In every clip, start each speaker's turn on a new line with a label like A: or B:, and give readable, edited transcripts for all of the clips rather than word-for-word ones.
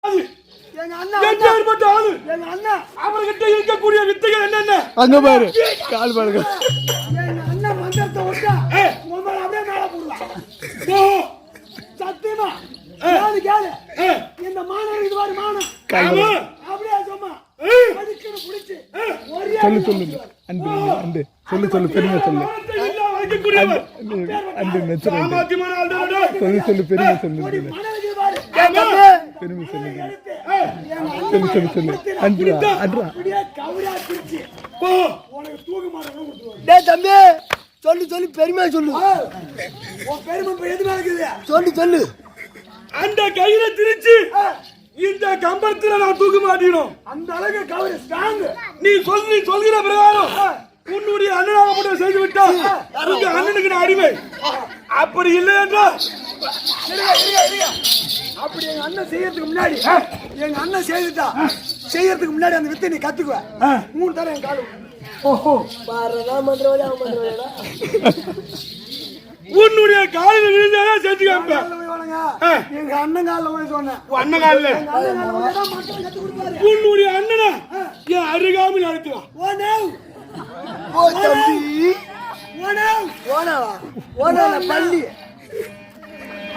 A: எங்க அண்ணா அவர்கிட்ட இருக்கக்கூடிய வித்தைகள் என்னென்ன
B: அங்க பாரு கால் பாருங்க.
A: எங்க அண்ணன் மந்திரத்தை விட்டா உங்களை அப்படியே மேல போடுவான். சத்தியமா கேளு இந்த மாணவர் இது மாதிரி மானம் அப்படியே சும்மா அதுக்குன்னு பிடிச்சு
B: சொல்லு அன்பு அன்பு சொல்லு பெருமை சொல்லு அன்பு நெச்சல் சொல்லு பெருமை சொல்லு பெருமை சொல்லு அன்பு அட்ரா
C: தம்பி சொல்லு பெருமையா சொல்லு.
A: பெருமை எதுனா இருக்குது
C: சொல்லு.
A: அந்த கையில திரிச்சு இந்த கம்பத்துல நான் தூக்க மாட்டேனும். அந்த அளவுக்கு கவரை ஸ்ட்ராங். நீ சொல்கிற பிரகாரம் உன்னுடைய அண்ணனாக மட்டும் செய்து விட்டா உங்க அண்ணனுக்கு நான் அடிமை. அப்படி இல்லை என்றால் அப்படி எங்க அண்ணன் செய்யறதுக்கு முன்னாடி செய்யறதுக்கு முன்னாடி அந்த வித்தை நீ கத்துக்குவ. 3 தரம் என் காலம்.
C: ஓஹோ பாருடா மந்திரவாதி அவன் மந்திரவாதிடா.
A: உன்னுடைய காலில் விழுந்தாலே செஞ்சு காமிப்பேன்.
C: எங்க அண்ணன் காலில் போய் சொன்னேன்.
A: அண்ணன் காலில் உன்னுடைய அண்ணனை என் அருகாமல் நடத்துவான்.
C: ஓ தம்பி ஓனா பள்ளி.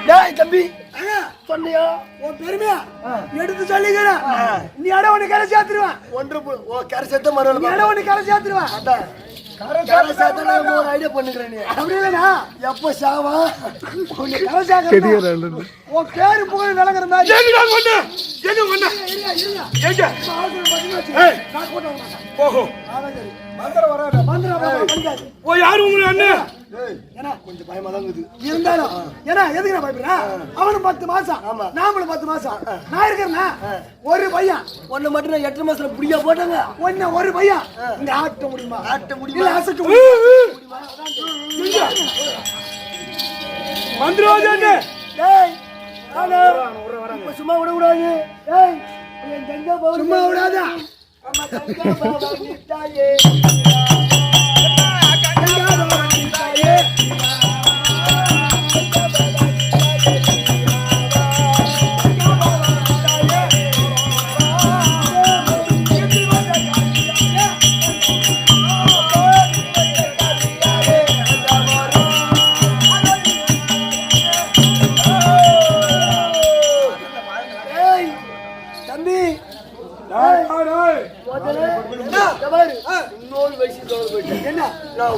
C: டேய் தம்பி சொன்னியா
A: உன் பெருமையா எடுத்து சொல்லிக்கிறேன். நீ இடம் ஒண்ணு கரை சேர்த்துருவேன்.
C: கரை சேர்த்த மறுபடியும்
A: இடம் ஒண்ணு கரை சேர்த்துருவேன்.
C: ஐடியா பண்ணுகிறேன். நீ
A: அப்படி இல்லைனா
C: எப்ப சாவா
A: கரை சேர்க்க உன் பேரு புகழ் விளங்குற மாதிரி யாரு உங்க அண்ணன்
C: கொஞ்சம் பயமா தான்
A: இருந்தாலும் ஏன்னா எதுக்கு நான் பயப்படுறேன்? அவனும் 10 மாசம் நாமளும் 10 மாசம் நான் இருக்கிறேன்னா ஒரு பையன்
C: ஒன்னு மட்டும் 8 மாசத்துல புடியா போட்டாங்க.
A: ஒன்னு ஒரு பையன் இங்க ஆட்ட முடியுமா இல்ல அசைக்க முடியுமா? மந்திரவாதி
C: சும்மா விட கூடாது.
A: சும்மா விடாதா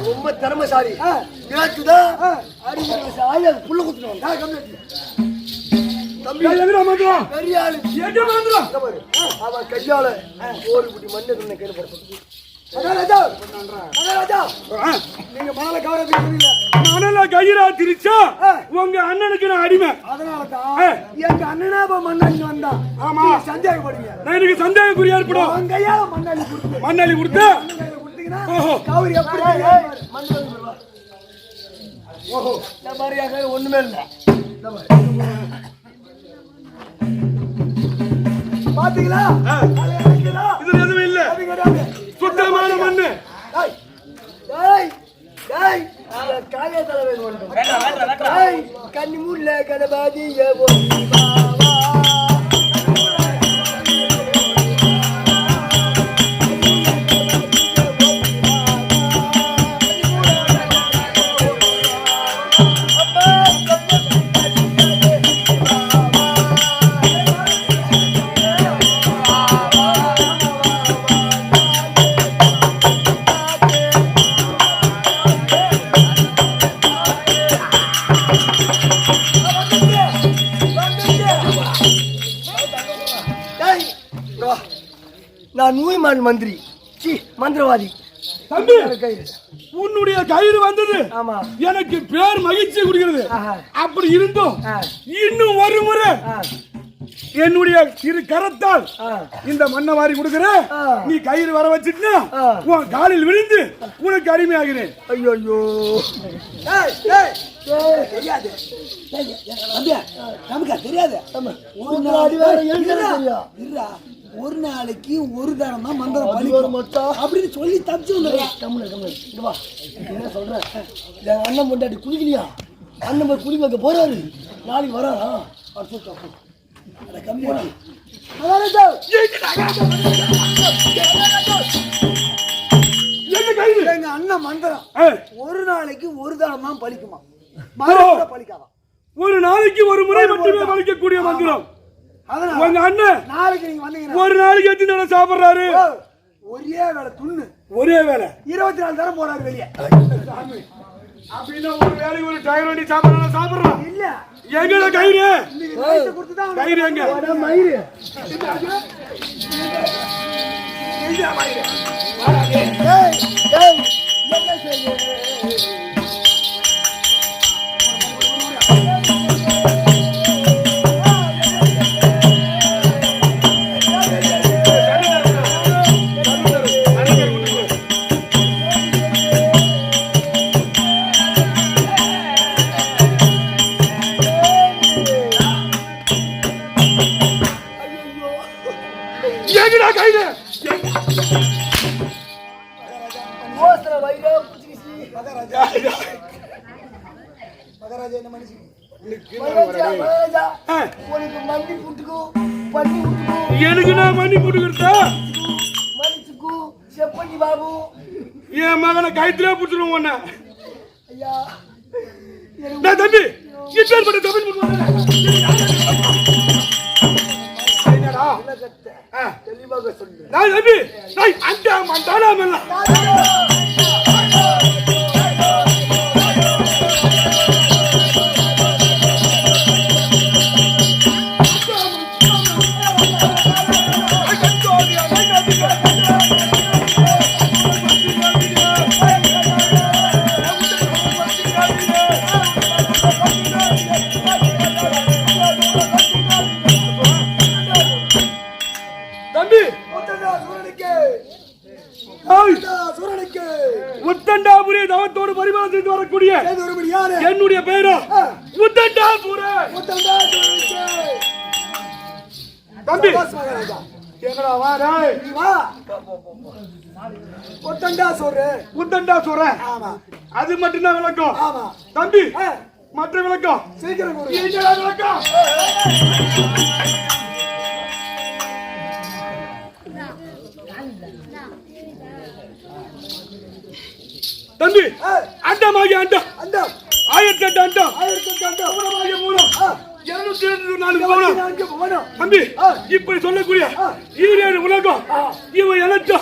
C: ரொம்ப திறமைசாலி. புள்ள குத்துறோம் பெரிய ஆளு. அவன் கையால ஒரு குட்டி மண்ணு கையில போடுறது.
A: நீங்க மணல கவரத்துக்கு மணல கையில திரிச்சா உங்க அண்ணனுக்கு நான் அடிமை.
C: அதனாலதான் எங்க அண்ணனா மண்ணாளி வந்தான்.
A: ஆமா
C: சந்தேகப்படுங்க.
A: எனக்கு சந்தேகம் ஏற்படும்.
C: உங்க கையால
A: மண்ணாளி கொடுத்து
C: கவரி எப்படி ஓஹோ மாதிரியாக ஒண்ணுமே இல்லை.
A: பாத்தீங்களா இது எதுவும் இல்ல சுத்தமான மண்ணு.
C: கண்ணி முல்ல கணபாதிய நான் நூய்மான் மந்திரி மந்திரவாதி.
A: தம்பி உன்னுடைய கயிறு வந்தது எனக்கு பேர் மகிழ்ச்சி கொடுக்கிறது. அப்படி இருந்தும் இன்னும் ஒரு முறை என்னுடைய இரு கரத்தால் இந்த மண்ணை வாரி கொடுக்கிற நீ கயிறு வர வச்சுட்டு உன் காலில் விழுந்து உனக்கு அடிமையாகிறேன்.
C: ஐயோ
A: தெரியாது நமக்கு தெரியாது. ஒரு நாளைக்கு ஒரு தரம் தான் மந்திரம் பலிக்கும் அப்படின்னு சொல்லி தப்பிச்சு
C: என்ன சொல்றேன். அண்ணன் பொண்டாட்டி குளிக்கலையா? அண்ணன் போய் குளிக்க போறாரு. நாளைக்கு வராரா? கம்மியா மகாராஜா எங்க அண்ணன் மந்திரம் ஒரு நாளைக்கு ஒரு தரம் தான் பலிக்குமா, மறுபடியும் பலிக்காதான்.
A: ஒரு நாளைக்கு ஒரு முறை மட்டுமே பலிக்கக்கூடிய மந்திரம்.
C: அதனால
A: உங்க அண்ணன்
C: நாளைக்கு நீங்க வந்தீங்கன்னா
A: ஒரு நாளைக்கு எத்தனை தடவை சாப்பிடுறாரு?
C: ஒரே வேலை துண்ணு,
A: ஒரே வேலை
C: 24 தரம் போறாரு வெளியே.
A: அப்படின்னா ஒரு வேலைக்கு ஒரு டயர் வண்டி சாப்பிடுறான்
C: இல்ல
A: எங்கட கயிறு
C: கொடுத்துதான்
A: கயிறு எங்க
C: மயிறு என்ன செய்ய
A: எனக்கு நான் மண்ணி போட்டுக்கிறதா
C: பாபு
A: என் மகனை கயிற்றுல புடிச்சிருவோம் உன்ன. தம்பி இப்பேற்பட்ட தமிழ்
C: தெளிவாக சொல்லு.
A: தம்பி அந்த மந்தானா உத்தண்டாபுரி தவத்தோடு பரிமாணம் செய்து வரக்கூடிய என்னுடைய பெயரோ உத்தண்டாபுர. தம்பி எங்கடா வா
C: உத்தண்டா சொல்றேன்,
A: உத்தண்டா சொல்றேன். அது மட்டும்தான் விளக்கம். தம்பி மற்ற விளக்கம்
C: சீக்கிரம்
A: விளக்கம். தம்பி அண்டமாகி அண்டம் அண்டம் 1008 அண்டம் 1008 அண்டம் மூலமாகி மூலம் 204 போனோம். தம்பி இப்படி சொல்லக்கூடிய ஈரேழு உலகம் இவன் எனக்கு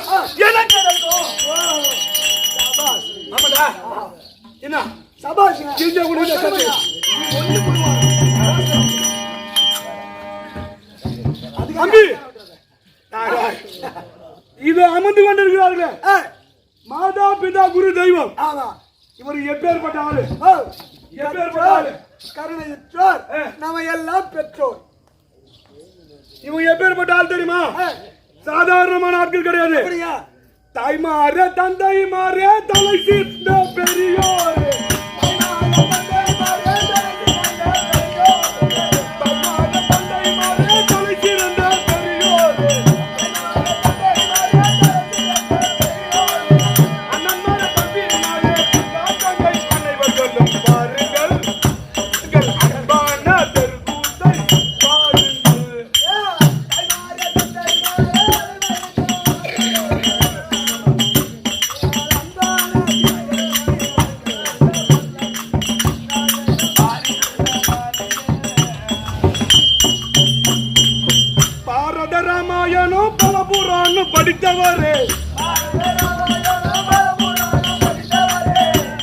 A: ஆமாடா. என்ன
C: சபாஷ்
A: தம்பி இது அமர்ந்து கொண்டிருக்கிறார்கள் மாதா பிதா குரு தெய்வம். இவர் எப்பேற்பட்ட ஆளு, எப்பேற்பட்ட ஆளு,
C: கருணையுற்றோர் நம்ம எல்லாம் பெற்றோர்.
A: இவங்க எப்பேற்பட்ட ஆள் தெரியுமா? சாதாரணமான ஆட்கள் கிடையாது. தாய்மாரே தந்தை மாறே தலை சீர்ந்த பெரியோரே, படித்தவரே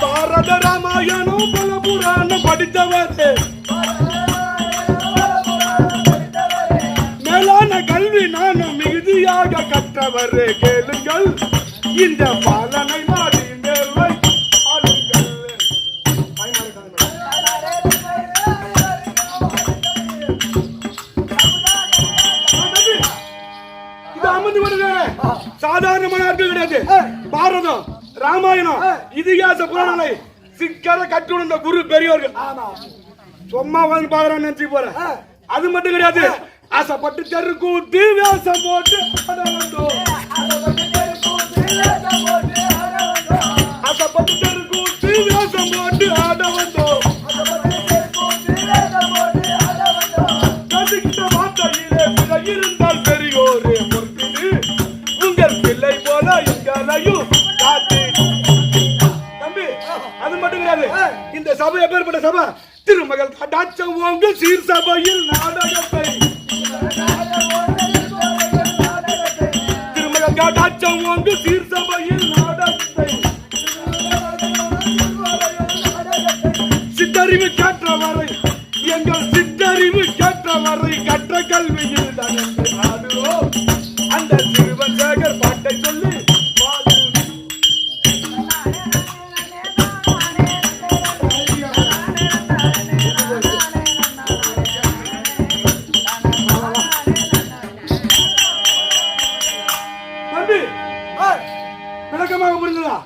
A: பாரத ராமாயணம் பல புராணம் படித்தவரே மேலான கல்வி நானும் மிகுதியாக கற்றவரே கேளுங்கள் இந்த பாலனை மாடி மேல்வை ஆளுங்கள். சாதாரணமான ஆட்கள் கிடையாது. பாரதம் ராமாயணம் இதிகாச புராணங்களை சிக்கல கற்றுணர்ந்த குரு பெரியோர்கள். சும்மா வந்து பாக்குறான்னு நினைச்சு போறேன். அது மட்டும் கிடையாது. ஆசைப்பட்டு தெருக்கூத்து வேஷம் போட்டு ஆசைப்பட்டு தெருக்கூத்து வேஷம் போட்டு ஆட வந்தோம். கண்டுகிட்ட வார்த்தையிலே இருந்தால் இந்த சபை எப்பேற்பட்ட சபை? திருமகள் கடாட்சம் ஓங்கு சீர் சபையில் நாடகத்தை, திருமகள் கடாட்சம் ஓங்கு சீர் சபையில் நாடகத்தை, சித்தறிவு கேட்டவரை எங்கள் சித்தறிவு கேட்டவரை கற்ற கல்வியில் தான் என்று ஆடுவோம். அந்த சிறுவன் சேகர் பாட்டை சொல்லி விளக்கமாக புரிந்ததா?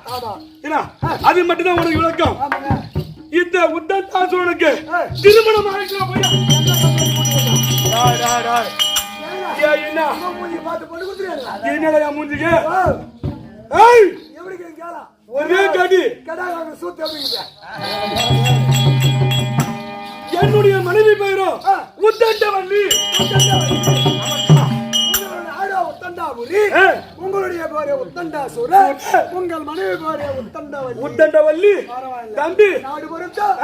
A: அது மட்டும்தான் உனக்கு விளக்கம். இந்த உத்தந்தாசுரனுக்கு திருமணம் ஆயிடுச்சு. என்னடா மூஞ்சிக்கு ஒரே கடி. என்னுடைய மனைவி பெயரோ உத்தண்டவல்லி.
C: உங்களுடைய பேரு உத்தண்டாசுரன், உங்கள் மனைவி பேரு உத்தண்டவல்லி.
A: உத்தண்டவல்லி தம்பி,
C: நாடு பொருத்தம்,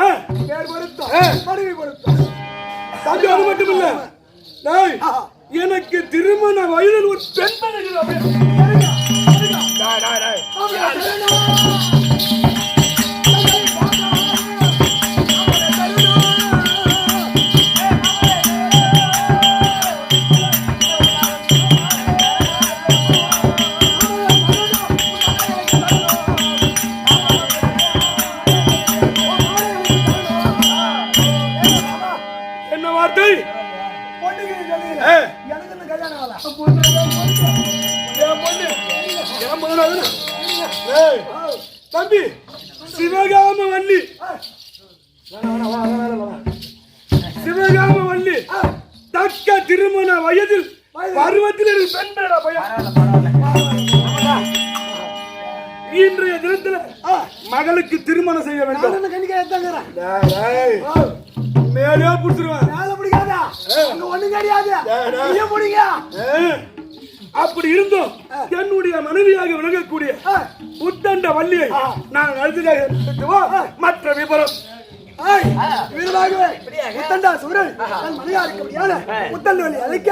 C: பேர் பொருத்தம், மனைவி பொருத்தம்
A: தம்பி. அது மட்டும் இல்ல, எனக்கு திருமண வயதில் ஒரு பெண் என்ன வார்த்தை? தம்பி, சிவகாம வள்ளி, சிவகாம வள்ளி தக்க திருமண வயதில் பருவத்தில் இன்றைய தினத்தில் மகளுக்கு திருமணம் செய்ய வேண்டும். மேலே புடிச்சிருவேன். அப்படி இருந்தோம் என்னுடைய மனைவியாக விளங்கக்கூடிய உத்தண்ட வள்ளியை நான் அழுதுவா. மற்ற விபரம்
C: உத்தண்டாசுரன் மனைவியா இருக்க உத்தண்டவல்லி அழைக்க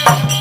C: ஆ